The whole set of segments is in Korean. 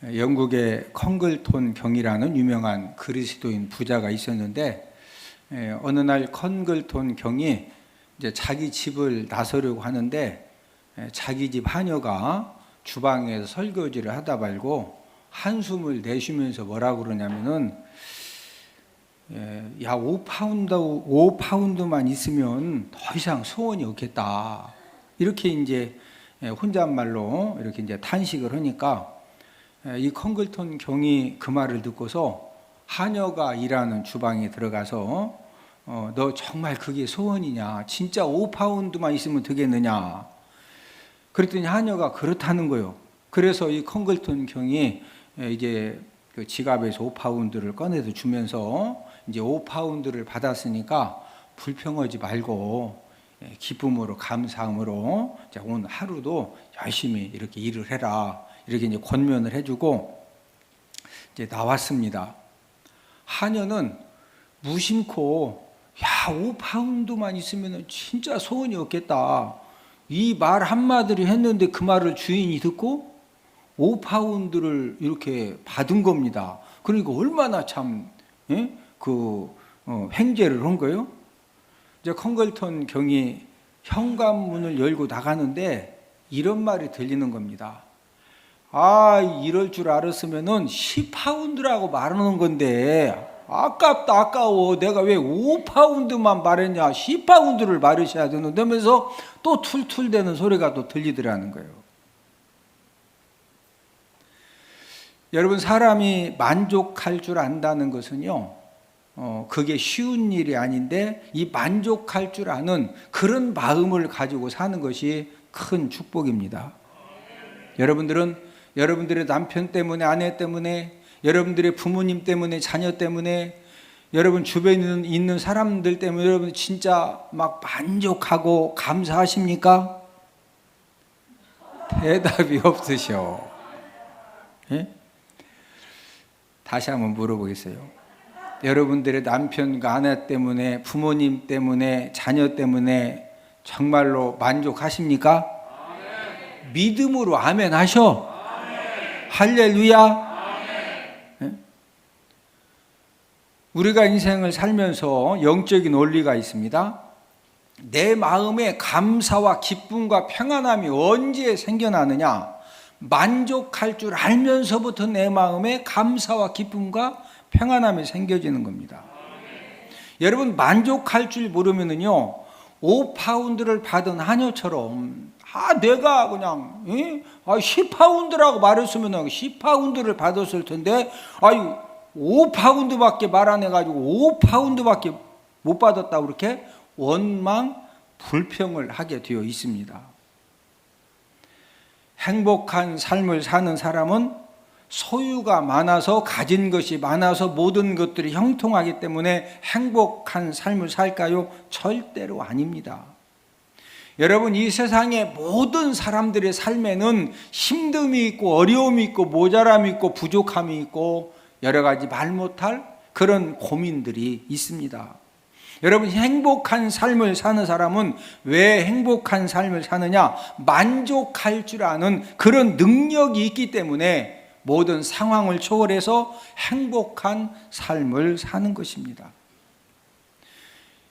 영국의 컹글톤 경이라는 유명한 그리스도인 부자가 있었는데, 어느 날 컹글톤 경이 이제 자기 집을 나서려고 하는데, 자기 집 하녀가 주방에서 설거지를 하다 말고 한숨을 내쉬면서 뭐라고 그러냐면은, 야, 5파운드만 있으면 더 이상 소원이 없겠다. 이렇게 이제 혼잣말로 이렇게 이제 탄식을 하니까, 이 컹글톤 경이 그 말을 듣고서 하녀가 일하는 주방에 들어가서 너 정말 그게 소원이냐? 진짜 5파운드만 있으면 되겠느냐? 그랬더니 하녀가 그렇다는 거예요. 그래서 이 컹글톤 경이 이제 그 지갑에서 5파운드를 꺼내서 주면서 이제 5파운드를 받았으니까 불평하지 말고 기쁨으로 감사함으로 오늘 하루도 열심히 이렇게 일을 해라. 이렇게 이제 권면을 해주고 이제 나왔습니다. 하녀는 무심코 야, 5파운드만 있으면 진짜 소원이 없겠다. 이 말 한마디를 했는데 그 말을 주인이 듣고 5파운드를 이렇게 받은 겁니다. 그러니까 얼마나 참 횡재를 한 거예요. 이제 컹글톤 경이 현관문을 열고 나가는데 이런 말이 들리는 겁니다. 아, 이럴 줄 알았으면은 10파운드라고 말하는 건데 아깝다, 아까워. 내가 왜 5파운드만 말했냐? 10파운드를 말하셔야 되는데 하면서 또 툴툴대는 소리가 또 들리더라는 거예요. 여러분, 사람이 만족할 줄 안다는 것은요, 그게 쉬운 일이 아닌데 이 만족할 줄 아는 그런 마음을 가지고 사는 것이 큰 축복입니다. 여러분들은 여러분들의 남편 때문에, 아내 때문에, 여러분들의 부모님 때문에, 자녀 때문에, 여러분 주변에 있는 사람들 때문에 여러분 진짜 막 만족하고 감사하십니까? 대답이 없으셔. 예? 다시 한번 물어보겠어요. 여러분들의 남편과 아내 때문에, 부모님 때문에, 자녀 때문에 정말로 만족하십니까? 아멘. 믿음으로 아멘 하셔. 아멘. 할렐루야. 아멘. 우리가 인생을 살면서 영적인 원리가 있습니다. 내 마음에 감사와 기쁨과 평안함이 언제 생겨나느냐? 만족할 줄 알면서부터 내 마음에 감사와 기쁨과 평안함이 생겨지는 겁니다. 여러분, 만족할 줄 모르면은요, 5파운드를 받은 하녀처럼 내가 그냥 10파운드라고 말했으면 10파운드를 받았을 텐데 5파운드밖에 말 안 해가지고 5파운드밖에 못 받았다고 그렇게 원망 불평을 하게 되어 있습니다. 행복한 삶을 사는 사람은 소유가 많아서, 가진 것이 많아서 모든 것들이 형통하기 때문에 행복한 삶을 살까요? 절대로 아닙니다. 여러분, 이 세상의 모든 사람들의 삶에는 힘듦이 있고 어려움이 있고 모자람이 있고 부족함이 있고 여러 가지 말 못할 그런 고민들이 있습니다. 여러분, 행복한 삶을 사는 사람은 왜 행복한 삶을 사느냐? 만족할 줄 아는 그런 능력이 있기 때문에 모든 상황을 초월해서 행복한 삶을 사는 것입니다.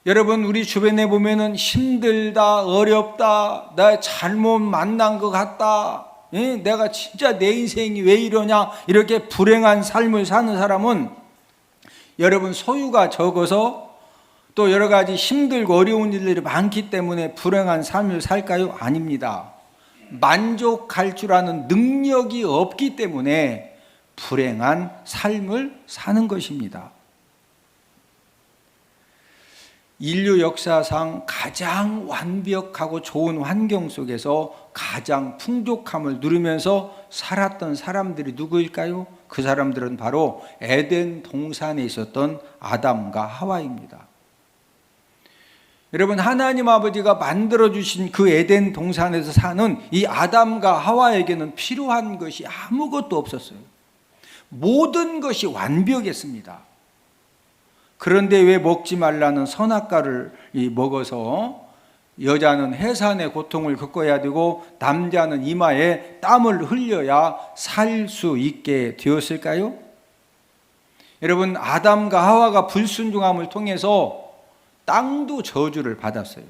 여러분, 우리 주변에 보면은 힘들다, 어렵다, 나 잘못 만난 것 같다, 내가 진짜 내 인생이 왜 이러냐, 이렇게 불행한 삶을 사는 사람은 여러분 소유가 적어서 또 여러 가지 힘들고 어려운 일들이 많기 때문에 불행한 삶을 살까요? 아닙니다. 만족할 줄 아는 능력이 없기 때문에 불행한 삶을 사는 것입니다. 인류 역사상 가장 완벽하고 좋은 환경 속에서 가장 풍족함을 누리면서 살았던 사람들이 누구일까요? 그 사람들은 바로 에덴 동산에 있었던 아담과 하와입니다. 여러분, 하나님 아버지가 만들어주신 그 에덴 동산에서 사는 이 아담과 하와에게는 필요한 것이 아무것도 없었어요. 모든 것이 완벽했습니다. 그런데 왜 먹지 말라는 선악과를 먹어서 여자는 해산의 고통을 겪어야 되고 남자는 이마에 땀을 흘려야 살 수 있게 되었을까요? 여러분, 아담과 하와가 불순종함을 통해서 땅도 저주를 받았어요.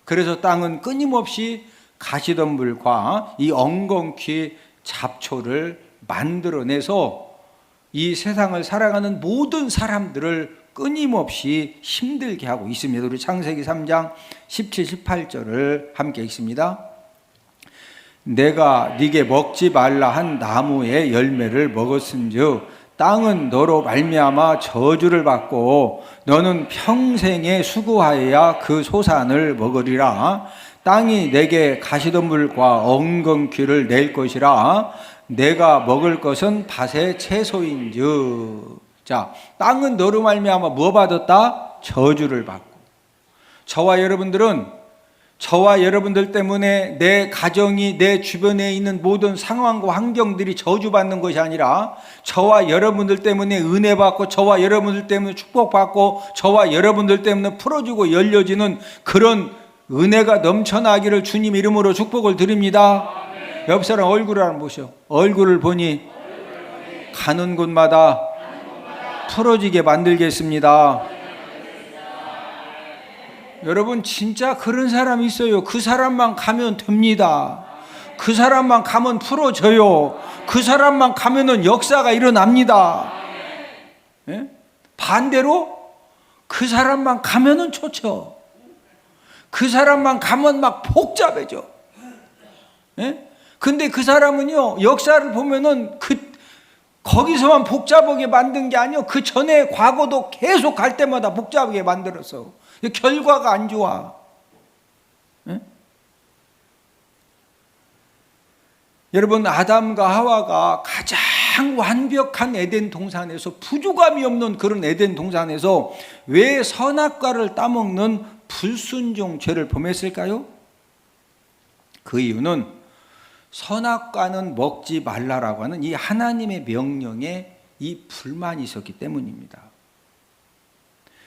그래서 땅은 끊임없이 가시덤불과 이 엉겅퀴 잡초를 만들어내서 이 세상을 살아가는 모든 사람들을 끊임없이 힘들게 하고 있습니다. 우리 창세기 3장 17, 18절을 함께 읽습니다. 내가 네게 먹지 말라 한 나무의 열매를 먹었은즉 땅은 너로 말미암아 저주를 받고 너는 평생에 수고하여야 그 소산을 먹으리라. 땅이 내게 가시덤불과 엉겅퀴를 낼 것이라. 내가 먹을 것은 밭의 채소인즉. 자, 땅은 너로 말미암아 뭐 받았다? 저주를 받고. 저와 여러분들 때문에 내 가정이, 내 주변에 있는 모든 상황과 환경들이 저주받는 것이 아니라 저와 여러분들 때문에 은혜 받고 저와 여러분들 때문에 축복받고 저와 여러분들 때문에 풀어주고 열려지는 그런 은혜가 넘쳐나기를 주님 이름으로 축복을 드립니다. 옆 사람 얼굴을 한번 보시오. 얼굴을 보니 가는 곳마다 풀어지게 만들겠습니다. 여러분, 진짜 그런 사람이 있어요. 그 사람만 가면 됩니다. 그 사람만 가면 풀어져요. 그 사람만 가면은 역사가 일어납니다. 예? 반대로 그 사람만 가면은 좋죠. 그 사람만 가면 막 복잡해져. 예? 근데 그 사람은요, 역사를 보면은 거기서만 복잡하게 만든 게 아니요, 그 전에 과거도 계속 갈 때마다 복잡하게 만들었어. 결과가 안 좋아. 네? 여러분, 아담과 하와가 가장 완벽한 에덴 동산에서, 부족함이 없는 그런 에덴 동산에서 왜 선악과를 따먹는 불순종 죄를 범했을까요? 그 이유는 선악과는 먹지 말라라고 하는 이 하나님의 명령에 이 불만이 있었기 때문입니다.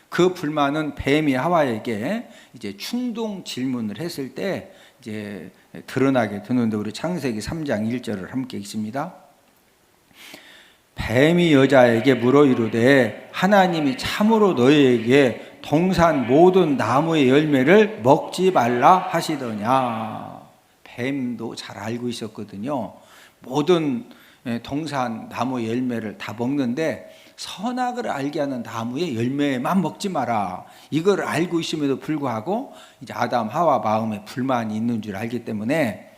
그 불만은 뱀이 하와에게 이제 충동 질문을 했을 때 이제 드러나게 되는데, 우리 창세기 3장 1절을 함께 읽습니다. 뱀이 여자에게 물어 이르되 하나님이 참으로 너희에게 동산 모든 나무의 열매를 먹지 말라 하시더냐. 뱀도 잘 알고 있었거든요. 모든 동산 나무의 열매를 다 먹는데 선악을 알게 하는 나무의 열매만 먹지 마라. 이걸 알고 있음에도 불구하고 이제 아담 하와 마음에 불만이 있는 줄 알기 때문에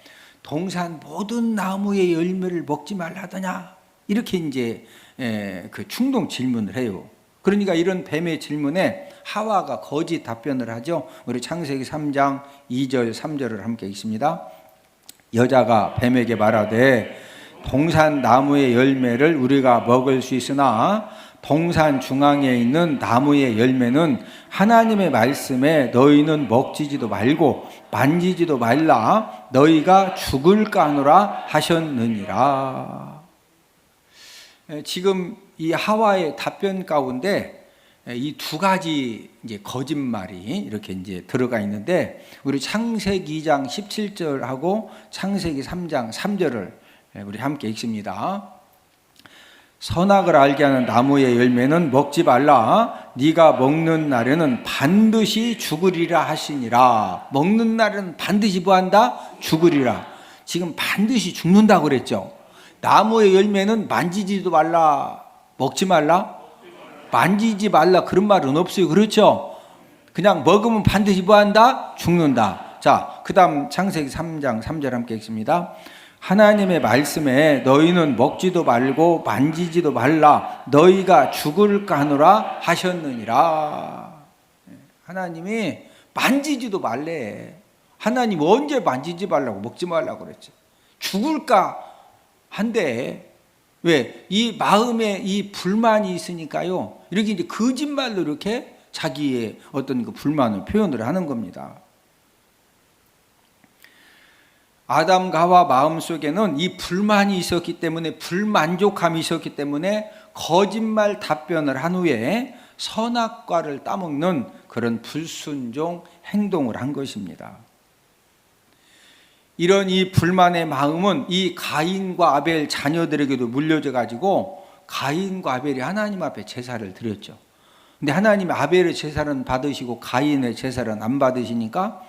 동산 모든 나무의 열매를 먹지 말라 하더냐. 이렇게 이제 그 충동 질문을 해요. 그러니까 이런 뱀의 질문에 하와가 거짓 답변을 하죠. 우리 창세기 3장 2절 3절을 함께 읽습니다. 여자가 뱀에게 말하되 동산 나무의 열매를 우리가 먹을 수 있으나 동산 중앙에 있는 나무의 열매는 하나님의 말씀에 너희는 먹지도 말고 만지지도 말라 너희가 죽을까 하노라 하셨느니라. 지금 이 하와의 답변 가운데 이 두 가지 이제 거짓말이 이렇게 이제 들어가 있는데, 우리 창세기 2장 17절하고 창세기 3장 3절을 우리 함께 읽습니다. 선악을 알게 하는 나무의 열매는 먹지 말라. 네가 먹는 날에는 반드시 죽으리라 하시니라. 먹는 날에는 반드시 뭐한다? 죽으리라. 지금 반드시 죽는다고 그랬죠. 나무의 열매는 만지지도 말라, 먹지 말라, 만지지 말라 그런 말은 없어요. 그렇죠? 그냥 먹으면 반드시 뭐한다? 죽는다. 자, 그 다음 창세기 3장 3절 함께 읽습니다. 하나님의 말씀에 너희는 먹지도 말고 만지지도 말라 너희가 죽을까 하노라 하셨느니라. 하나님이 만지지도 말래. 하나님 언제 만지지 말라고 먹지 말라고 그랬지? 죽을까 한데 왜? 이 마음에 이 불만이 있으니까요. 이렇게 이제 거짓말로 이렇게 자기의 어떤 그 불만을 표현을 하는 겁니다. 아담과 하와 마음속에는 이 불만이 있었기 때문에, 불만족함이 있었기 때문에 거짓말 답변을 한 후에 선악과를 따먹는 그런 불순종 행동을 한 것입니다. 이런 이 불만의 마음은 이 가인과 아벨 자녀들에게도 물려져 가지고 가인과 아벨이 하나님 앞에 제사를 드렸죠. 근데 하나님이 아벨의 제사는 받으시고 가인의 제사는 안 받으시니까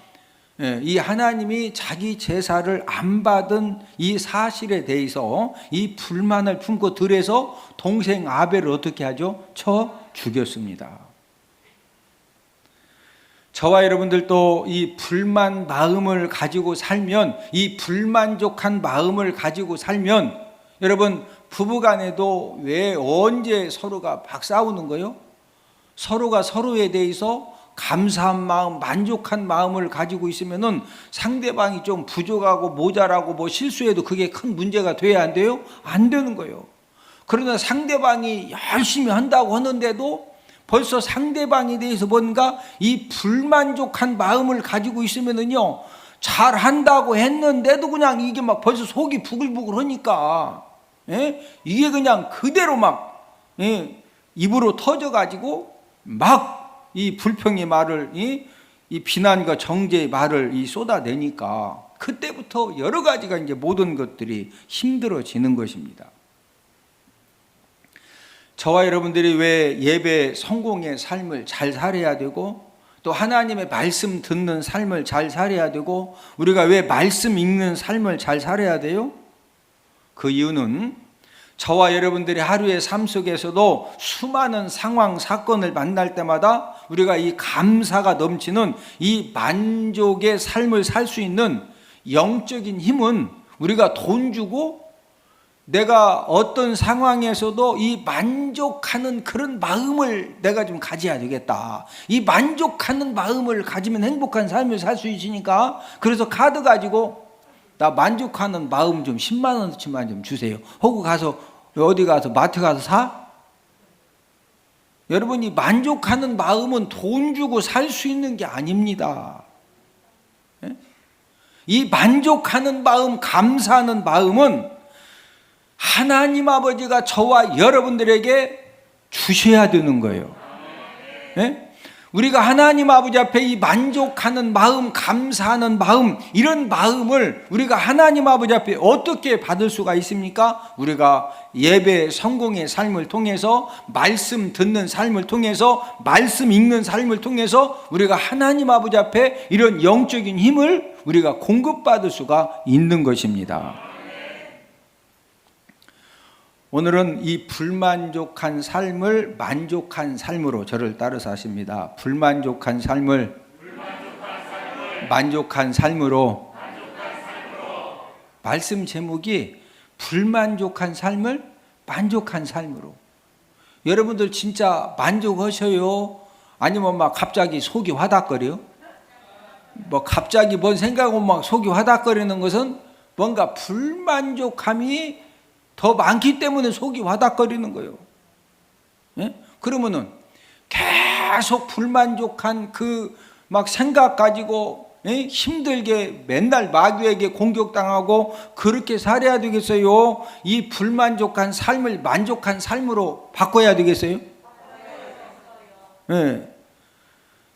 이 하나님이 자기 제사를 안 받은 이 사실에 대해서 이 불만을 품고 들여서 동생 아벨을 어떻게 하죠? 쳐 죽였습니다. 저와 여러분들도 이 불만 마음을 가지고 살면, 이 불만족한 마음을 가지고 살면, 여러분 부부간에도 왜 언제 서로가 막 싸우는 거예요? 서로가 서로에 대해서 감사한 마음, 만족한 마음을 가지고 있으면은 상대방이 좀 부족하고 모자라고 뭐 실수해도 그게 큰 문제가 돼야 안 돼요? 안 되는 거예요. 그러나 상대방이 열심히 한다고 하는데도 벌써 상대방에 대해서 뭔가 이 불만족한 마음을 가지고 있으면은요, 잘한다고 했는데도 그냥 이게 막 벌써 속이 부글부글 하니까, 이게 그냥 그대로 막, 입으로 터져가지고 막 이 불평의 말을, 이 비난과 정죄의 말을 쏟아내니까 그때부터 여러 가지가 이제 모든 것들이 힘들어지는 것입니다. 저와 여러분들이 왜 예배 성공의 삶을 잘 살아야 되고, 또 하나님의 말씀 듣는 삶을 잘 살아야 되고, 우리가 왜 말씀 읽는 삶을 잘 살아야 돼요? 그 이유는 저와 여러분들이 하루의 삶 속에서도 수많은 상황, 사건을 만날 때마다 우리가 이 감사가 넘치는 이 만족의 삶을 살 수 있는 영적인 힘은 우리가 돈 주고 내가 어떤 상황에서도 이 만족하는 그런 마음을 내가 좀 가져야 되겠다. 이 만족하는 마음을 가지면 행복한 삶을 살 수 있으니까, 그래서 카드 가지고 나 만족하는 마음 좀 10만 원어치만 좀 주세요. 하고 가서 어디 가서 마트 가서 사? 여러분이 만족하는 마음은 돈 주고 살 수 있는 게 아닙니다. 이 만족하는 마음, 감사하는 마음은 하나님 아버지가 저와 여러분들에게 주셔야 되는 거예요. 우리가 하나님 아버지 앞에 이 만족하는 마음, 감사하는 마음, 이런 마음을 우리가 하나님 아버지 앞에 어떻게 받을 수가 있습니까? 우리가 예배 성공의 삶을 통해서, 말씀 듣는 삶을 통해서, 말씀 읽는 삶을 통해서 우리가 하나님 아버지 앞에 이런 영적인 힘을 우리가 공급받을 수가 있는 것입니다. 오늘은 이 불만족한 삶을 만족한 삶으로 저를 따라서 하십니다. 불만족한 삶을 만족한 삶으로. 말씀 제목이 불만족한 삶을 만족한 삶으로. 여러분들 진짜 만족하셔요? 아니면 막 갑자기 속이 화닥거려요? 뭐 갑자기 뭔 생각하고 막 속이 화닥거리는 것은 뭔가 불만족함이 더 많기 때문에 속이 와닥거리는 거예요. 그러면은 계속 불만족한 그 막 생각 가지고 힘들게 맨날 마귀에게 공격당하고 그렇게 살아야 되겠어요? 이 불만족한 삶을 만족한 삶으로 바꿔야 되겠어요?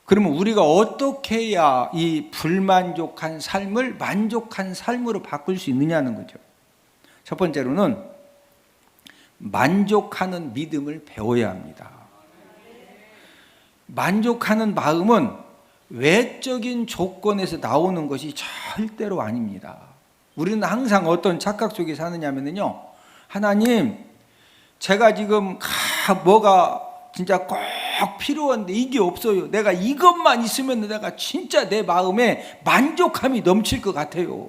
그러면 우리가 어떻게 해야 이 불만족한 삶을 만족한 삶으로 바꿀 수 있느냐는 거죠. 첫 번째로는 만족하는 믿음을 배워야 합니다. 만족하는 마음은 외적인 조건에서 나오는 것이 절대로 아닙니다. 우리는 항상 어떤 착각 속에 사느냐면요, 하나님, 제가 지금 뭐가 진짜 꼭 필요한데 이게 없어요. 내가 이것만 있으면 내가 진짜 내 마음에 만족함이 넘칠 것 같아요.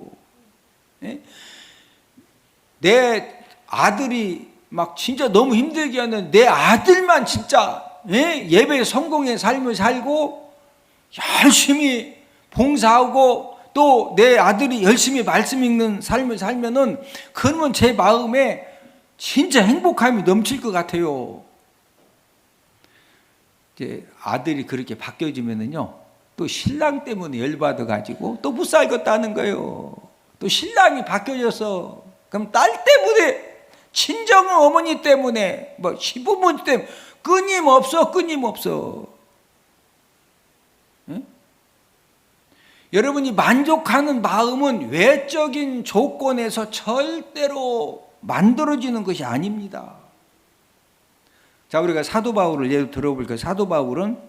내 아들이 막 진짜 너무 힘들게 하는 내 아들만 진짜 예배 성공의 삶을 살고 열심히 봉사하고 또 내 아들이 열심히 말씀 읽는 삶을 살면은, 그러면 제 마음에 진짜 행복함이 넘칠 것 같아요. 이제 아들이 그렇게 바뀌어지면은요, 또 신랑 때문에 열받아 가지고 또 못 살겠다는 거예요. 또 신랑이 바뀌어져서 그럼 딸 때문에, 친정 어머니 때문에, 뭐 시부모 때문에 끊임없어. 응? 여러분이 만족하는 마음은 외적인 조건에서 절대로 만들어지는 것이 아닙니다. 자, 우리가 사도 바울을 예로 들어볼까요? 사도 바울은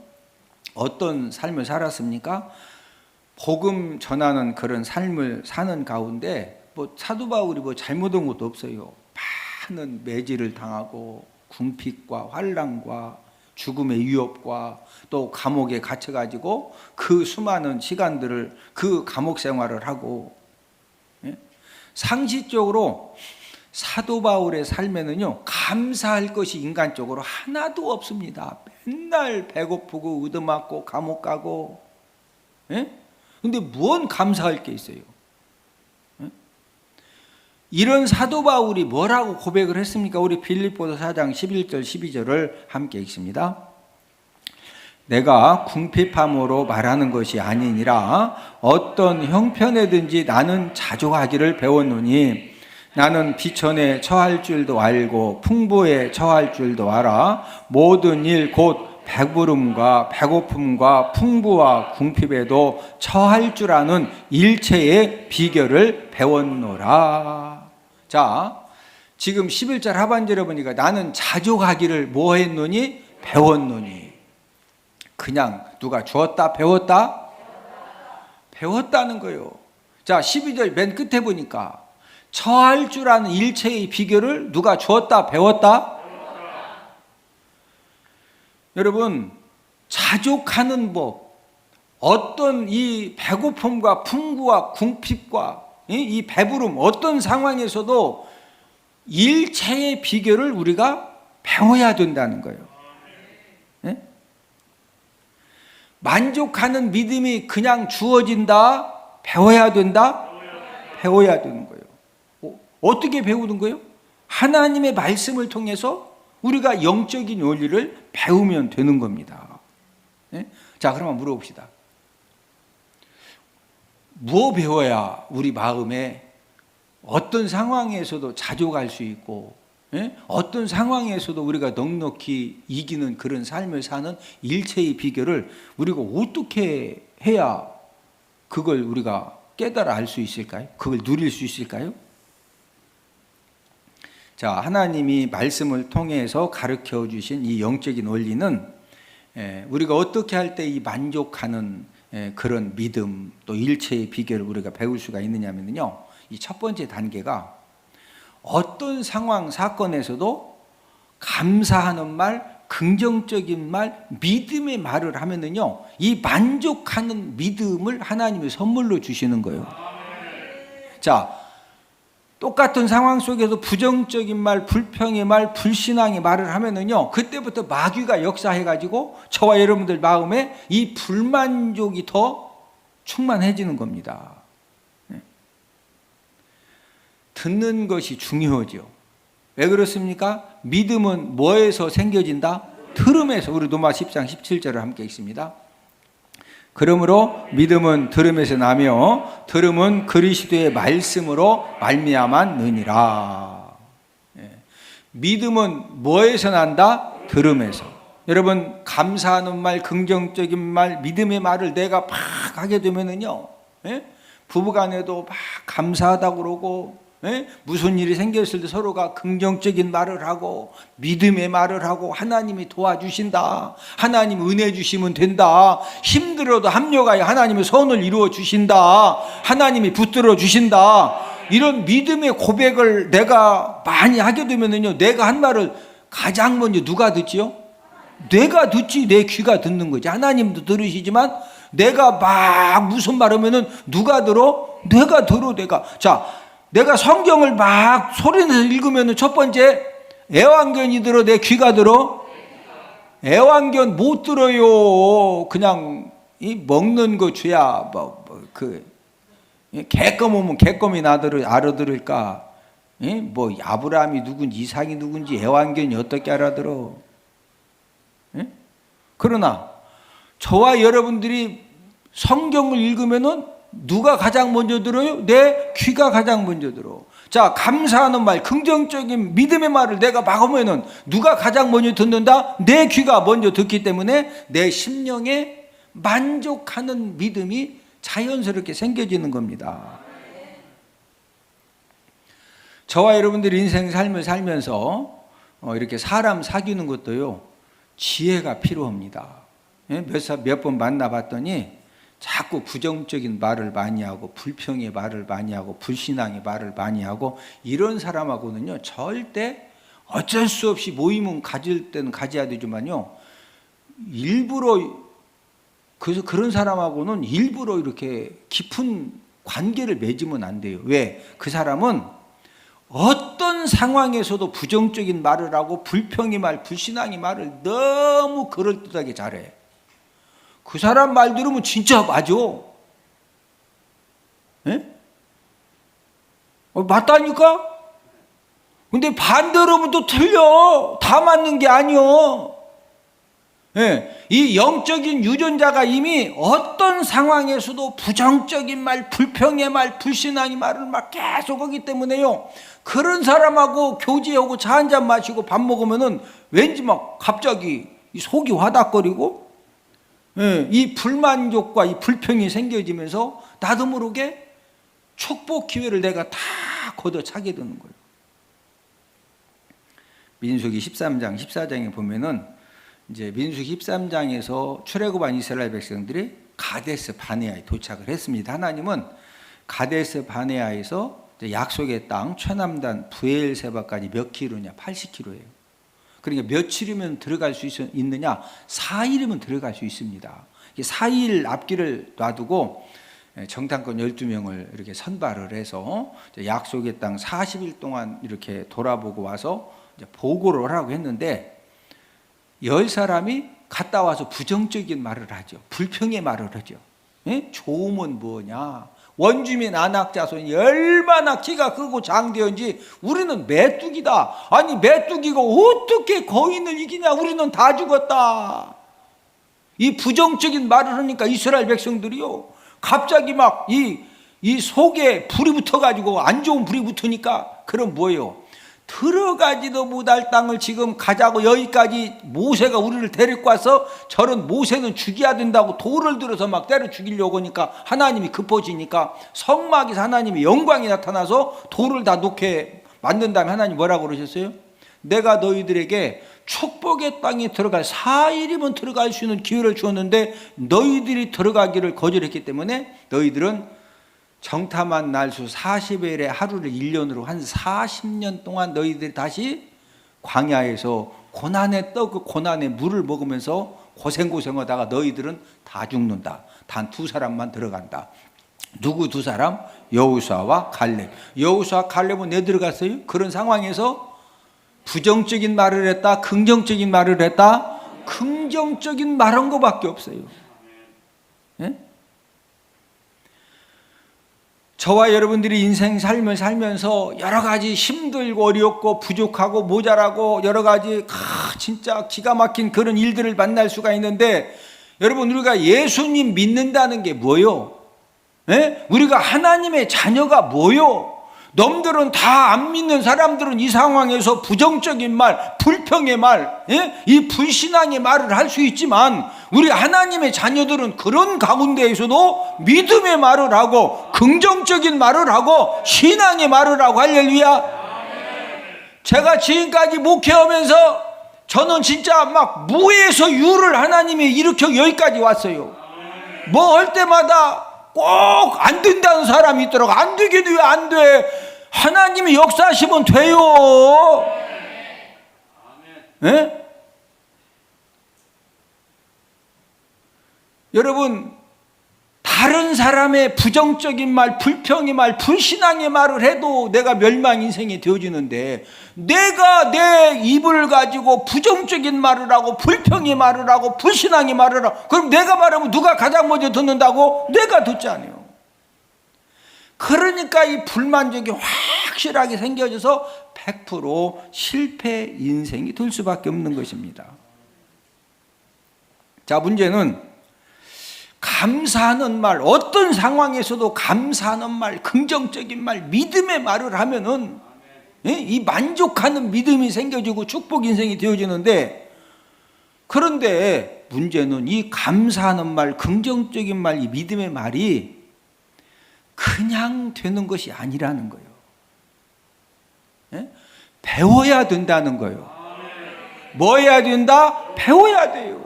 어떤 삶을 살았습니까? 복음 전하는 그런 삶을 사는 가운데 사도 바울이 잘못한 것도 없어요. 많은 매질을 당하고 궁핍과 환난과 죽음의 위협과 또 감옥에 갇혀가지고 그 수많은 시간들을 그 감옥 생활을 하고, 상식적으로 사도 바울의 삶에는요 감사할 것이 인간적으로 하나도 없습니다. 맨날 배고프고 얻어맞고 감옥 가고. 근데 뭔 감사할 게 있어요? 이런 사도 바울이 뭐라고 고백을 했습니까? 우리 빌립보서 4장 11절 12절을 함께 읽습니다. 내가 궁핍함으로 말하는 것이 아니니라 어떤 형편에든지 나는 자족하기를 배웠노니 나는 비천에 처할 줄도 알고 풍부에 처할 줄도 알아 모든 일 곧 배부름과 배고픔과 풍부와 궁핍에도 처할 줄 아는 일체의 비결을 배웠노라. 자, 지금 11절 하반절에 보니까 나는 자족하기를 뭐 했노니? 배웠노니. 그냥 누가 주었다 배웠다? 배웠다는 거예요. 자, 12절 맨 끝에 보니까 처할 줄 아는 일체의 비결을 누가 주었다 배웠다? 여러분, 자족하는 법, 어떤 이 배고픔과 풍부와 궁핍과 이 배부름, 어떤 상황에서도 일체의 비결을 우리가 배워야 된다는 거예요. 만족하는 믿음이 그냥 주어진다? 배워야 된다? 배워야 되는 거예요. 어떻게 배우는 거예요? 하나님의 말씀을 통해서 우리가 영적인 원리를 배우면 되는 겁니다. 자, 그러면 물어봅시다. 뭐 배워야 우리 마음에 어떤 상황에서도 자족할 수 있고, 어떤 상황에서도 우리가 넉넉히 이기는 그런 삶을 사는 일체의 비결을 우리가 어떻게 해야 그걸 우리가 깨달아 알 수 있을까요? 그걸 누릴 수 있을까요? 자, 하나님이 말씀을 통해서 가르쳐 주신 이 영적인 원리는 우리가 어떻게 할 때 이 만족하는 그런 믿음 또 일체의 비결을 우리가 배울 수가 있느냐면요, 이 첫 번째 단계가 어떤 상황 사건에서도 감사하는 말, 긍정적인 말, 믿음의 말을 하면은요 이 만족하는 믿음을 하나님이 선물로 주시는 거예요. 자, 똑같은 상황 속에서 부정적인 말, 불평의 말, 불신앙의 말을 하면은요 그때부터 마귀가 역사해가지고 저와 여러분들 마음에 이 불만족이 더 충만해지는 겁니다. 듣는 것이 중요하죠. 왜 그렇습니까? 믿음은 뭐에서 생겨진다? 들음에서. 우리 로마 10장 17절을 함께 읽습니다. 그러므로 믿음은 들음에서 나며 들음은 그리스도의 말씀으로 말미암았느니라. 믿음은 뭐에서 난다? 들음에서. 여러분, 감사하는 말, 긍정적인 말, 믿음의 말을 내가 막 하게 되면은요, 부부간에도 막 감사하다고 그러고, 무슨 일이 생겼을 때 서로가 긍정적인 말을 하고 믿음의 말을 하고 하나님이 도와주신다, 하나님 은혜 주시면 된다, 힘들어도 합력하여 하나님의 선을 이루어 주신다, 하나님이 붙들어 주신다, 이런 믿음의 고백을 내가 많이 하게 되면은요 내가 한 말을 가장 먼저 누가 듣지요? 내가 듣지. 내 귀가 듣는 거지. 하나님도 들으시지만 내가 막 무슨 말 하면은 누가 들어? 내가 들어. 자, 내가 성경을 막 소리내서 읽으면 첫 번째 애완견이 들어, 내 귀가 들어? 애완견 못 들어요. 그냥 먹는 거 줘야 개껌 오면 개껌이 알아들을까? 뭐 아브라함이 누군지 이삭이 누군지 애완견이 어떻게 알아들어? 그러나 저와 여러분들이 성경을 읽으면은 누가 가장 먼저 들어요? 내 귀가 가장 먼저 들어. 자, 감사하는 말, 긍정적인 믿음의 말을 내가 막으면은 누가 가장 먼저 듣는다? 내 귀가 먼저 듣기 때문에 내 심령에 만족하는 믿음이 자연스럽게 생겨지는 겁니다. 저와 여러분들이 인생 삶을 살면서 이렇게 사람 사귀는 것도요, 지혜가 필요합니다. 몇 번 만나봤더니 자꾸 부정적인 말을 많이 하고 불평의 말을 많이 하고 불신앙의 말을 많이 하고 이런 사람하고는요, 절대 어쩔 수 없이 모임은 가질 때는 가져야 되지만요, 일부러, 그래서 그런 사람하고는 일부러 이렇게 깊은 관계를 맺으면 안 돼요. 왜? 그 사람은 어떤 상황에서도 부정적인 말을 하고 불평의 말, 불신앙의 말을 너무 그럴듯하게 잘해. 그 사람 말 들으면 진짜 맞아. 예? 맞다니까? 근데 반대로 하면 또 틀려. 다 맞는 게 아니요. 예, 이 영적인 유전자가 이미 어떤 상황에서도 부정적인 말, 불평의 말, 불신앙의 말을 막 계속 하기 때문에요, 그런 사람하고 교제하고 차 한잔 마시고 밥 먹으면은 왠지 막 갑자기 속이 화닥거리고, 예, 이 불만족과 이 불평이 생겨지면서 나도 모르게 축복 기회를 내가 다 걷어차게 되는 거예요. 민수기 13장, 14장에 보면은 이제 민수기 13장에서 출애굽한 이스라엘 백성들이 가데스 바네아에 도착을 했습니다. 하나님은 가데스 바네아에서 약속의 땅 최남단 부엘세바까지 몇 킬로냐? 80킬로예요. 그러니까 며칠이면 들어갈 수 있느냐? 4일이면 들어갈 수 있습니다. 4일 앞길을 놔두고 정탐꾼 12명을 이렇게 선발을 해서 약속의 땅 40일 동안 이렇게 돌아보고 와서 이제 보고를 하라고 했는데, 10사람이 갔다 와서 부정적인 말을 하죠. 불평의 말을 하죠. 예? 좋으면 뭐냐? 원주민 안악자손이 얼마나 키가 크고 장대한지 우리는 메뚜기다. 아니 메뚜기가 어떻게 거인을 이기냐? 우리는 다 죽었다. 이 부정적인 말을 하니까 이스라엘 백성들이요, 갑자기 막 이 속에 불이 붙어가지고 안 좋은 불이 붙으니까, 그럼 뭐예요? 들어가지도 못할 땅을 지금 가자고 여기까지 모세가 우리를 데리고 와서 저런 모세는 죽여야 된다고 돌을 들어서 막 때려 죽이려고 하니까 하나님이 급해지니까 성막에서 하나님의 영광이 나타나서 돌을 다 놓게 만든 다음에 하나님 뭐라고 그러셨어요? 내가 너희들에게 축복의 땅에 들어갈 4일이면 들어갈 수 있는 기회를 주었는데 너희들이 들어가기를 거절했기 때문에 너희들은 정탐한 날수 40일의 하루를 1년으로 한 40년 동안 너희들이 다시 광야에서 고난의 떡, 고난의 물을 먹으면서 고생하다가 너희들은 다 죽는다. 단 2사람만 들어간다. 누구 2사람? 여호수아와 갈렙. 여호수아 갈렙은 왜 들어갔어요? 그런 상황에서 부정적인 말을 했다, 긍정적인 말을 했다? 긍정적인 말한 것밖에 없어요. 예? 저와 여러분들이 인생 삶을 살면서 여러 가지 힘들고 어렵고 부족하고 모자라고 여러 가지 진짜 기가 막힌 그런 일들을 만날 수가 있는데, 여러분 우리가 예수님 믿는다는 게 뭐요? 예? 우리가 하나님의 자녀가 뭐요? 놈들은 다 안 믿는 사람들은 이 상황에서 부정적인 말, 불평의 말, 예? 이 불신앙의 말을 할 수 있지만 우리 하나님의 자녀들은 그런 가운데에서도 믿음의 말을 하고 긍정적인 말을 하고 신앙의 말을 하고, 할렐루야. 제가 지금까지 목회하면서 저는 진짜 막 무에서 유를 하나님이 일으켜 여기까지 왔어요. 뭐 할 때마다 꼭 안 된다는 사람이 있더라고. 안 되게도 왜 안 돼? 하나님이 역사하시면 돼요. 예? 여러분, 다른 사람의 부정적인 말, 불평의 말, 불신앙의 말을 해도 내가 멸망 인생이 되어지는데, 내가 내 입을 가지고 부정적인 말을 하고 불평의 말을 하고 불신앙의 말을 하고, 그럼 내가 말하면 누가 가장 먼저 듣는다고? 내가 듣지 않아요. 그러니까 이 불만족이 확실하게 생겨져서 100% 실패 인생이 될 수밖에 없는 것입니다. 자, 문제는 감사하는 말, 어떤 상황에서도 감사하는 말, 긍정적인 말, 믿음의 말을 하면은 이 만족하는 믿음이 생겨지고 축복 인생이 되어지는데, 그런데 문제는 이 감사하는 말, 긍정적인 말, 이 믿음의 말이 그냥 되는 것이 아니라는 거예요. 배워야 된다는 거예요. 뭐 해야 된다? 배워야 돼요.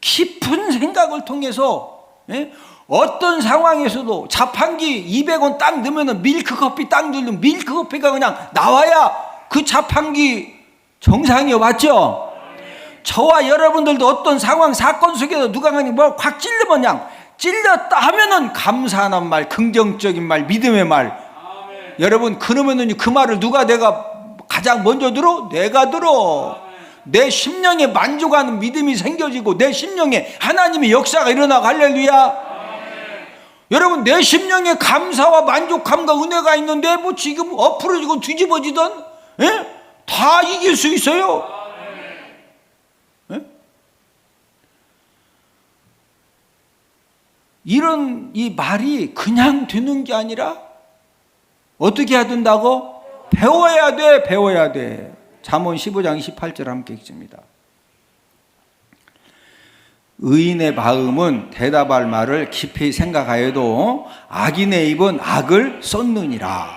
깊은 생각을 통해서 어떤 상황에서도 자판기 200원 딱 넣으면 밀크커피 딱 넣으면 밀크커피가 그냥 나와야 그 자판기 정상이요. 맞죠? 저와 여러분들도 어떤 상황 사건 속에서 누가 그냥 뭐 확 찔르면 그냥 찔렸다 하면은 감사하는 말, 긍정적인 말, 믿음의 말. 여러분, 그러면은 그 말을 내가 가장 먼저 들어? 내가 들어. 내 심령에 만족하는 믿음이 생겨지고 내 심령에 하나님의 역사가 일어나고, 할렐루야. 여러분, 내 심령에 감사와 만족함과 은혜가 있는데 뭐 지금 엎어지고 뒤집어지던 다 이길 수 있어요. 이런 이 말이 그냥 되는 게 아니라 어떻게 해야 된다고? 배워야 돼. 배워야 돼. 잠언 15장 18절 함께 읽습니다. 의인의 마음은 대답할 말을 깊이 생각하여도 악인의 입은 악을 쏟느니라.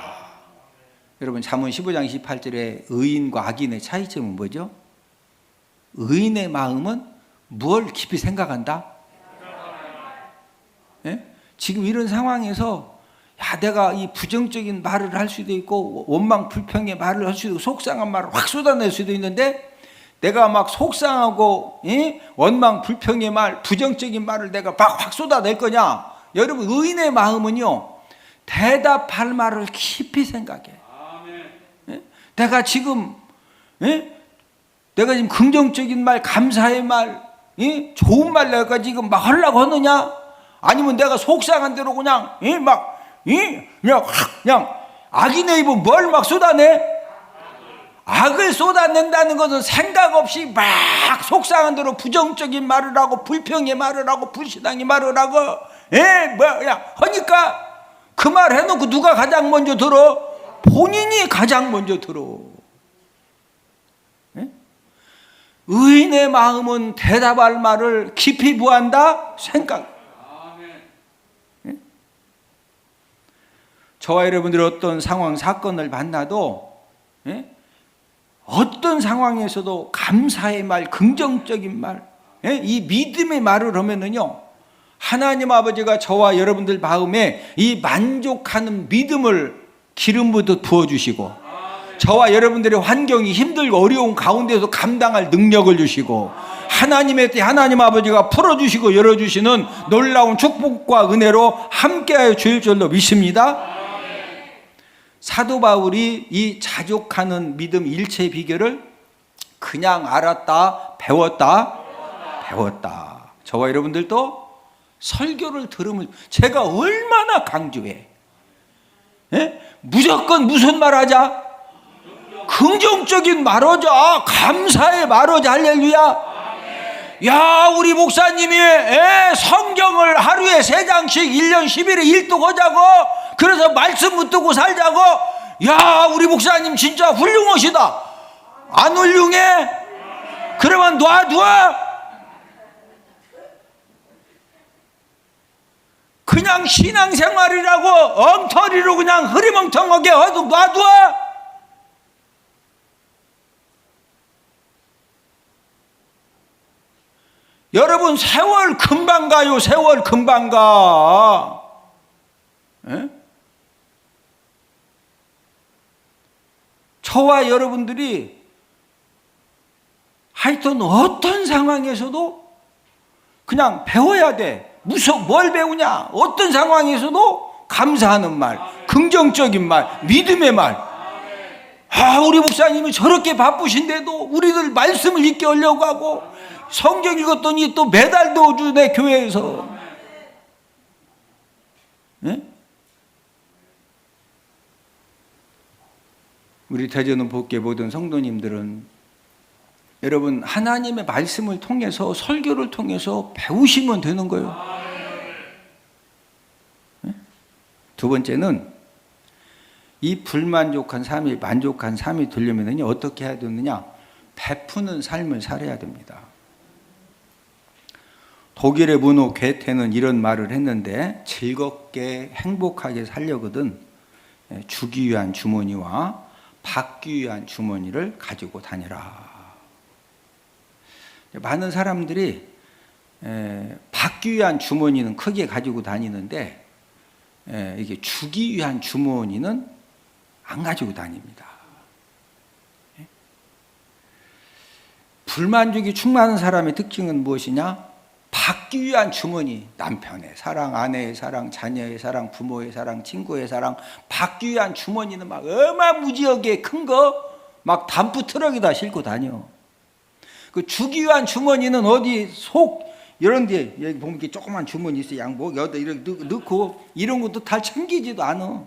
여러분, 잠언 15장 18절에 의인과 악인의 차이점은 뭐죠? 의인의 마음은 뭘 깊이 생각한다? 지금 이런 상황에서 내가 이 부정적인 말을 할 수도 있고 원망 불평의 말을 할 수도 있고 속상한 말을 확 쏟아낼 수도 있는데, 내가 막 속상하고 원망 불평의 말, 부정적인 말을 내가 막 확 쏟아낼 거냐? 여러분, 의인의 마음은요, 대답할 말을 깊이 생각해. 내가 지금 긍정적인 말, 감사의 말, 좋은 말 내가 지금 막 하려고 하느냐? 아니면 내가 속상한 대로 그냥 그냥 악인의 입은 뭘 막 쏟아내? 악을 쏟아낸다는 것은 생각 없이 막 속상한 대로 부정적인 말을 하고 불평의 말을 하고 불신앙의 말을 하고 그냥 하니까 그 말 해놓고 누가 가장 먼저 들어? 본인이 가장 먼저 들어. 의인의 마음은 대답할 말을 깊이 무한다? 생각. 저와 여러분들이 어떤 상황, 사건을 만나도 어떤 상황에서도 감사의 말, 긍정적인 말, 이 믿음의 말을 하면은요, 하나님 아버지가 저와 여러분들 마음에 이 만족하는 믿음을 기름부터 부어주시고, 저와 여러분들의 환경이 힘들고 어려운 가운데서 감당할 능력을 주시고, 하나님 아버지가 풀어주시고 열어주시는 놀라운 축복과 은혜로 함께하여 주실 줄로 믿습니다. 사도 바울이 이 자족하는 믿음 일체의 비결을 그냥 알았다, 배웠다. 저와 여러분들도 설교를 들으면 제가 얼마나 강조해. 무조건 무슨 말 하자? 긍정적인 말 하자. 감사의 말 하자. 할렐루야. 야, 우리 목사님이 성경을 하루에 3장씩 1년 10일에 일독하자고, 그래서 말씀 붙들고 살자고. 야, 우리 목사님 진짜 훌륭하시다. 안 훌륭해? 그러면 놔둬. 그냥 신앙생활이라고 엉터리로 그냥 흐리멍텅하게 해도 놔둬. 여러분, 세월 금방 가요. 세월 금방 가. 저와 여러분들이 하여튼 어떤 상황에서도 그냥 배워야 돼. 뭘 배우냐? 어떤 상황에서도 감사하는 말, 긍정적인 말, 믿음의 말. 우리 목사님이 저렇게 바쁘신데도 우리들 말씀을 읽게 하려고 하고, 성경 읽었더니 또 매달도 주네, 교회에서. 우리 대전은 복개 모든 성도님들은 여러분, 하나님의 말씀을 통해서, 설교를 통해서 배우시면 되는 거예요. 두 번째는 이 불만족한 삶이 만족한 삶이 되려면 어떻게 해야 되느냐? 베푸는 삶을 살아야 됩니다. 독일의 문호 괴테는 이런 말을 했는데, 즐겁게 행복하게 살려거든 주기 위한 주머니와 받기 위한 주머니를 가지고 다니라. 많은 사람들이 받기 위한 주머니는 크게 가지고 다니는데, 이게 주기 위한 주머니는 안 가지고 다닙니다. 불만족이 충만한 사람의 특징은 무엇이냐? 받기 위한 주머니, 남편의 사랑, 아내의 사랑, 자녀의 사랑, 부모의 사랑, 친구의 사랑, 받기 위한 주머니는 막 어마무지하게 큰 거 막 담프 트럭에다 싣고 다녀. 그 주기 위한 주머니는 어디 속 이런 데, 여기 보면 이렇게 조그만 주머니 있어, 양복 여기다 이렇게 넣고, 이런 것도 다 챙기지도 않아.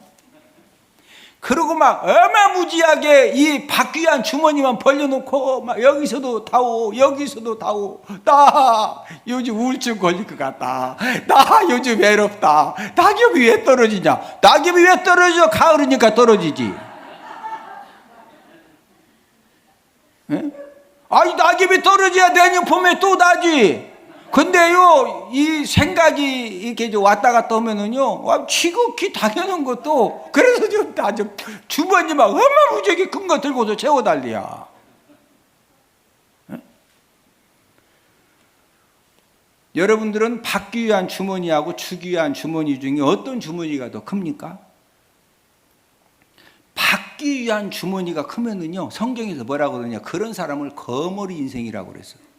그리고 막 어마무지하게 이 받기 위한 주머니만 벌려놓고 막 여기서도 다오, 여기서도 다오. 나 요즘 우울증 걸릴 것 같다. 나 요즘 외롭다. 낙엽이 왜 떨어지냐? 낙엽이 왜 떨어져? 가을이니까 떨어지지. 예? 아니, 낙엽이 떨어져야 내년 봄에 또 나지. 근데요, 이 생각이 이렇게 왔다 갔다 하면은요, 지극히 당연한 것도, 그래서 좀 주머니 막 어마무지하게 큰 거 들고서 채워달리야. 네? 여러분들은 받기 위한 주머니하고 주기 위한 주머니 중에 어떤 주머니가 더 큽니까? 받기 위한 주머니가 크면은요, 성경에서 뭐라고 그러냐, 그런 사람을 거머리 인생이라고 그랬어요.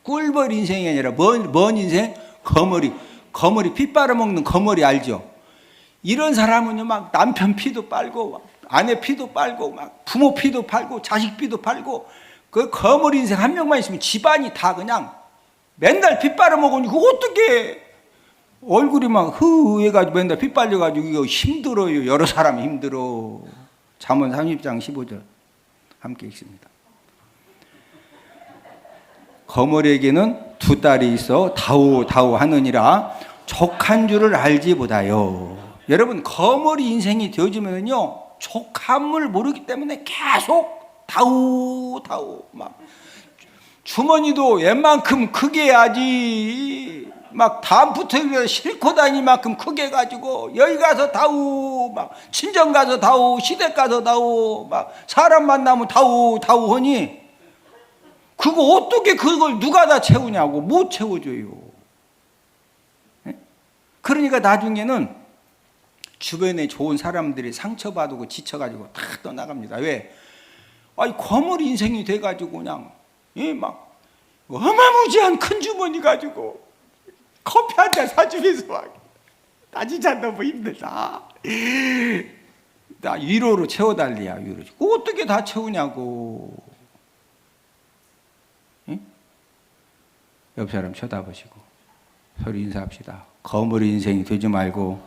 꿀벌 인생이 아니라 뭔 인생? 거머리 피 빨아먹는 거머리 알죠? 이런 사람은요, 막 남편 피도 빨고 막 아내 피도 빨고 막 부모 피도 빨고 자식 피도 빨고, 그 거머리 인생 한 명만 있으면 집안이 다 그냥 맨날 피 빨아먹으니 그거 어떻게 얼굴이 막 흐해가지고 맨날 피 빨려가지고 이거 힘들어요. 여러 사람이 힘들어. 잠언 30장 15절 함께 읽습니다. 거머리에게는 두 딸이 있어 다오 하느니라 족한 줄을 알지 못하여. 여러분, 거머리 인생이 되어지면요, 족함을 모르기 때문에 계속 다오 막 주머니도 웬만큼 크게 해야지, 막 다음부터 싣고 다니만큼 크게 해가지고 여기 가서 다오, 막 친정 가서 다오, 시댁 가서 다오, 막 사람 만나면 다오 하니, 그거 어떻게 그걸 누가 다 채우냐고. 못 채워줘요. 그러니까 나중에는 주변에 좋은 사람들이 상처받고 지쳐가지고 다 떠나갑니다. 왜? 아니, 거머리 인생이 돼가지고 그냥 막 어마무지한 큰 주머니 가지고 커피 한 잔 사주면서 막, 나 진짜 너무 힘들다. 나 위로로 채워달리야, 위로. 그거 어떻게 다 채우냐고. 옆 사람 쳐다보시고 서로 인사합시다. 거머리 인생이 되지 말고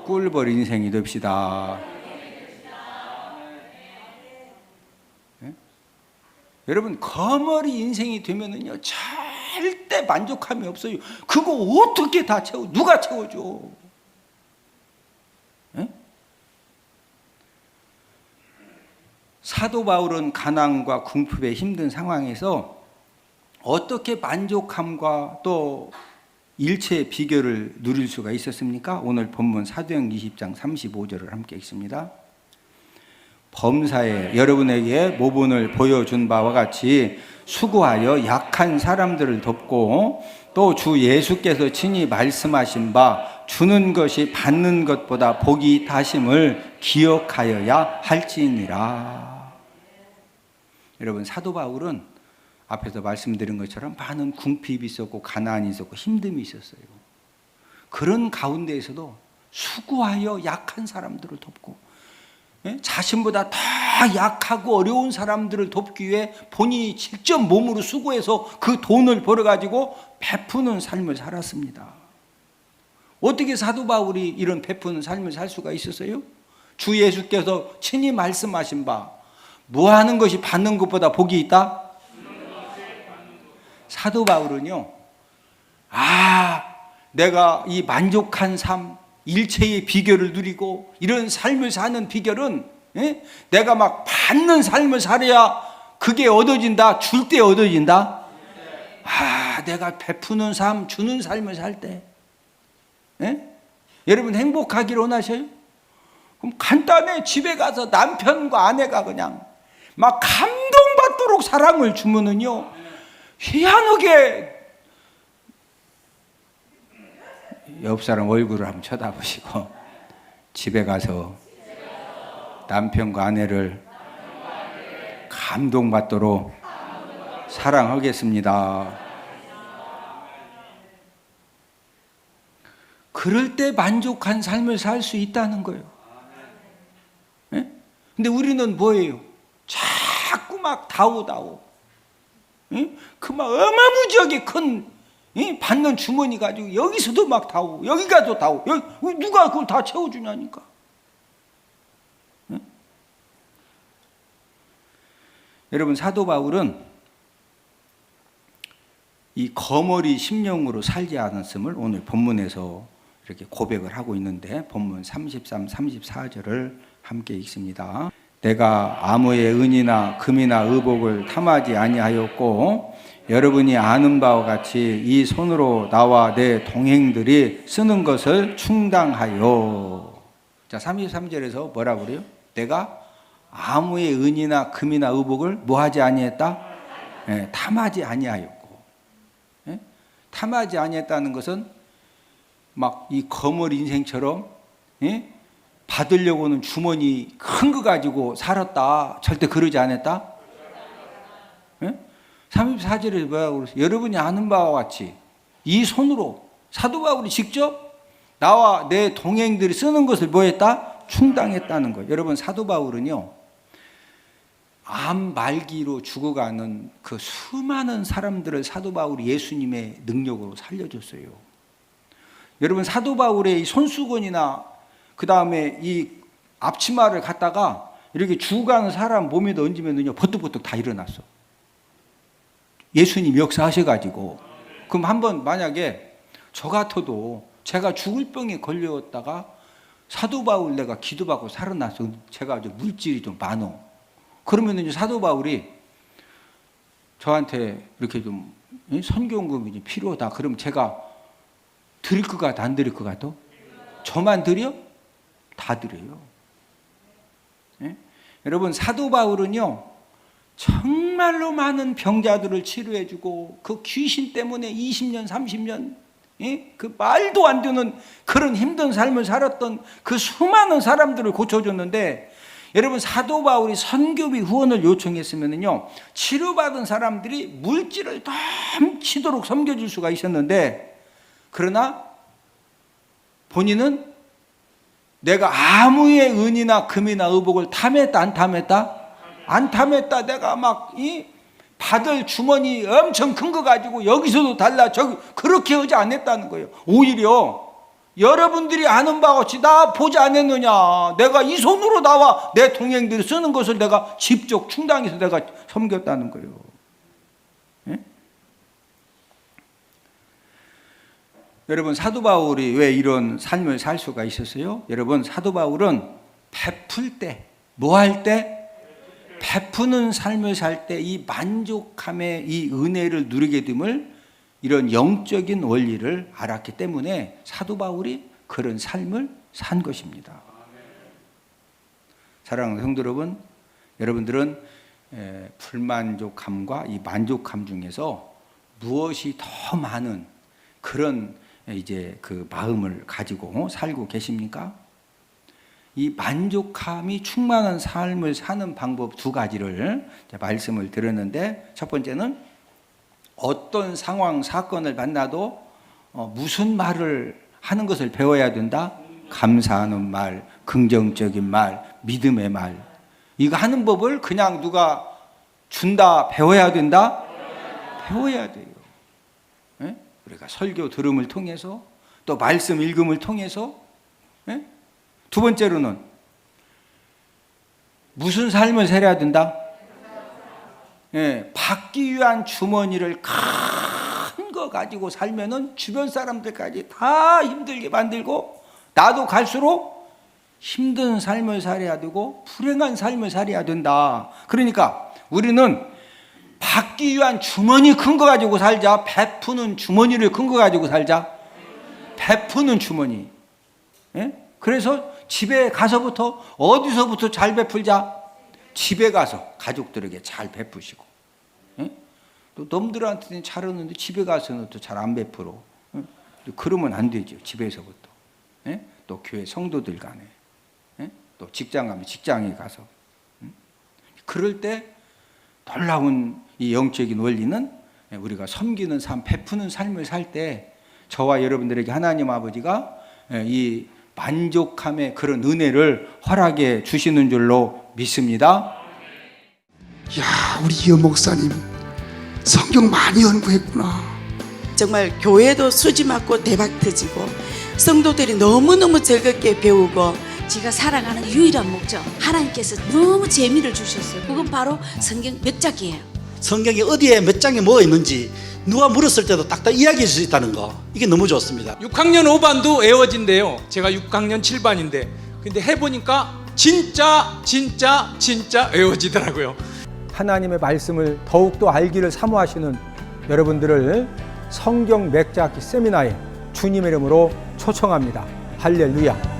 꿀벌 인생이 됩시다. 네? 여러분, 거머리 인생이 되면은요, 절대 만족함이 없어요. 그거 어떻게 다 채워? 누가 채워줘? 네? 사도 바울은 가난과 궁핍의 힘든 상황에서 어떻게 만족함과 또 일체의 비결을 누릴 수가 있었습니까? 오늘 본문 사도행 20장 35절을 함께 읽습니다. 범사에 여러분에게 모본을 보여준 바와 같이 수고하여 약한 사람들을 돕고 또 주 예수께서 친히 말씀하신 바 주는 것이 받는 것보다 복이 다심을 기억하여야 할지니라. 여러분, 사도 바울은 앞에서 말씀드린 것처럼 많은 궁핍이 있었고 가난이 있었고 힘듦이 있었어요. 그런 가운데에서도 수고하여 약한 사람들을 돕고, 자신보다 더 약하고 어려운 사람들을 돕기 위해 본인이 직접 몸으로 수고해서 그 돈을 벌어가지고 베푸는 삶을 살았습니다. 어떻게 사도 바울이 이런 베푸는 삶을 살 수가 있었어요? 주 예수께서 친히 말씀하신 바 뭐 하는 것이 받는 것보다 복이 있다? 사도 바울은요, 내가 이 만족한 삶, 일체의 비결을 누리고 이런 삶을 사는 비결은 내가 막 받는 삶을 살아야 그게 얻어진다, 줄 때 얻어진다. 내가 베푸는 삶, 주는 삶을 살 때. 여러분 행복하기를 원하셔요? 그럼 간단해. 집에 가서 남편과 아내가 그냥 막 감동받도록 사랑을 주면은요, 희한하게 옆 사람 얼굴을 한번 쳐다보시고 집에 가서 남편과 아내를 감동받도록 사랑하겠습니다. 그럴 때 만족한 삶을 살 수 있다는 거예요. 근데 우리는 뭐예요? 자꾸 막 다오다오. 그 막 어마무지하게 큰 받는 주머니 가지고 여기서도 막 다오, 여기 가도 다오. 누가 그걸 다 채워주냐니까. 여러분 사도 바울은 이 거머리 심령으로 살지 않았음을 오늘 본문에서 이렇게 고백을 하고 있는데, 본문 33, 34절을 함께 읽습니다. 내가 아무의 은이나 금이나 의복을 탐하지 아니하였고 여러분이 아는 바와 같이 이 손으로 나와 내 동행들이 쓰는 것을 충당하여. 자, 33절에서 뭐라고 그래요? 내가 아무의 은이나 금이나 의복을 뭐하지 아니했다? 탐하지 아니하였고. 탐하지 아니했다는 것은 막 이 거물 인생처럼 받으려고는 주머니 큰 거 가지고 살았다, 절대 그러지 않았다. 34절에 뭐라고 그랬어요? 여러분이 아는 바와 같이 이 손으로, 사도 바울이 직접 나와 내 동행들이 쓰는 것을 뭐 했다? 충당했다는 거예요. 여러분 사도 바울은요, 암 말기로 죽어가는 그 수많은 사람들을 사도 바울이 예수님의 능력으로 살려줬어요. 여러분 사도 바울의 이 손수건이나 그 다음에 이 앞치마를 갖다가 이렇게 죽어가는 사람 몸에다 얹으면요, 버떡버떡 다 일어났어. 예수님 역사하셔가지고. 그럼 한번 만약에 저 같아도 제가 죽을 병에 걸렸다가 사도 바울 내가 기도받고 살아났어. 제가 물질이 좀 많어. 그러면 사도 바울이 저한테 이렇게 좀 선교금이 좀 필요하다. 그럼 제가 드릴 것 같아, 안 드릴 것 같아? 저만 드려? 다 드려요. 여러분 사도 바울은요, 정말로 많은 병자들을 치료해주고 그 귀신 때문에 20년, 30년 그 말도 안 되는 그런 힘든 삶을 살았던 그 수많은 사람들을 고쳐줬는데, 여러분 사도 바울이 선교비 후원을 요청했으면요, 치료받은 사람들이 물질을 넘치도록 섬겨줄 수가 있었는데, 그러나 본인은 내가 아무의 은이나 금이나 의복을 탐했다, 안 탐했다? 안 탐했다. 내가 막 받을 주머니 엄청 큰 거 가지고 여기서도 달라 저기 그렇게 하지 않았다는 거예요. 오히려 여러분들이 아는 바와 같이 나 보지 않았느냐, 내가 이 손으로 나와 내 동행들이 쓰는 것을 내가 직접 충당해서 내가 섬겼다는 거예요. 여러분 사도 바울이 왜 이런 삶을 살 수가 있었어요? 여러분 사도 바울은 베풀 때, 뭐 할 때? 베푸는 삶을 살 때 이 만족함의 이 은혜를 누리게 됨을, 이런 영적인 원리를 알았기 때문에 사도 바울이 그런 삶을 산 것입니다. 사랑하는 성도 여러분, 여러분들은 불만족함과 이 만족함 중에서 무엇이 더 많은 그런 이제 그 마음을 가지고 살고 계십니까? 이 만족함이 충만한 삶을 사는 방법 두 가지를 말씀을 드렸는데, 첫 번째는 어떤 상황, 사건을 만나도 무슨 말을 하는 것을 배워야 된다? 감사하는 말, 긍정적인 말, 믿음의 말. 이거 하는 법을 그냥 누가 준다, 배워야 된다? 배워야 돼요. 우리가 설교 들음을 통해서, 또 말씀 읽음을 통해서. 두 번째로는 무슨 삶을 살아야 된다? 예, 받기 위한 주머니를 큰 거 가지고 살면은 주변 사람들까지 다 힘들게 만들고 나도 갈수록 힘든 삶을 살아야 되고 불행한 삶을 살아야 된다. 그러니까 우리는 받기 위한 주머니 큰 거 가지고 살자. 베푸는 주머니를 큰 거 가지고 살자. 베푸는 주머니. 예? 그래서 집에 가서부터 어디서부터 잘 베풀자. 집에 가서 가족들에게 잘 베푸시고. 예? 또 놈들한테는 잘하는데 집에 가서는 또 잘 안 베풀어. 예? 그러면 안 되죠. 집에서부터. 예? 또 교회 성도들 간에. 예? 또 직장 가면 직장에 가서. 그럴 때 놀라운 이 영적인 원리는 우리가 섬기는 삶, 베푸는 삶을 살 때 저와 여러분들에게 하나님 아버지가 이 만족함의 그런 은혜를 허락해 주시는 줄로 믿습니다. 야, 우리 이호 목사님 성경 많이 연구했구나. 정말 교회도 수지 맞고 대박 터지고 성도들이 너무너무 즐겁게 배우고 제가 살아가는 유일한 목적, 하나님께서 너무 재미를 주셨어요. 그건 바로 성경 몇 장이에요. 성경이 어디에 몇 장에 뭐가 있는지 누가 물었을 때도 딱딱 이야기해 줄 수 있다는 거, 이게 너무 좋습니다. 6학년 5반도 외워진대요. 제가 6학년 7반인데 근데 해보니까 진짜 외워지더라고요. 하나님의 말씀을 더욱더 알기를 사모하시는 여러분들을 성경 맥자기 세미나에 주님의 이름으로 초청합니다. 할렐루야.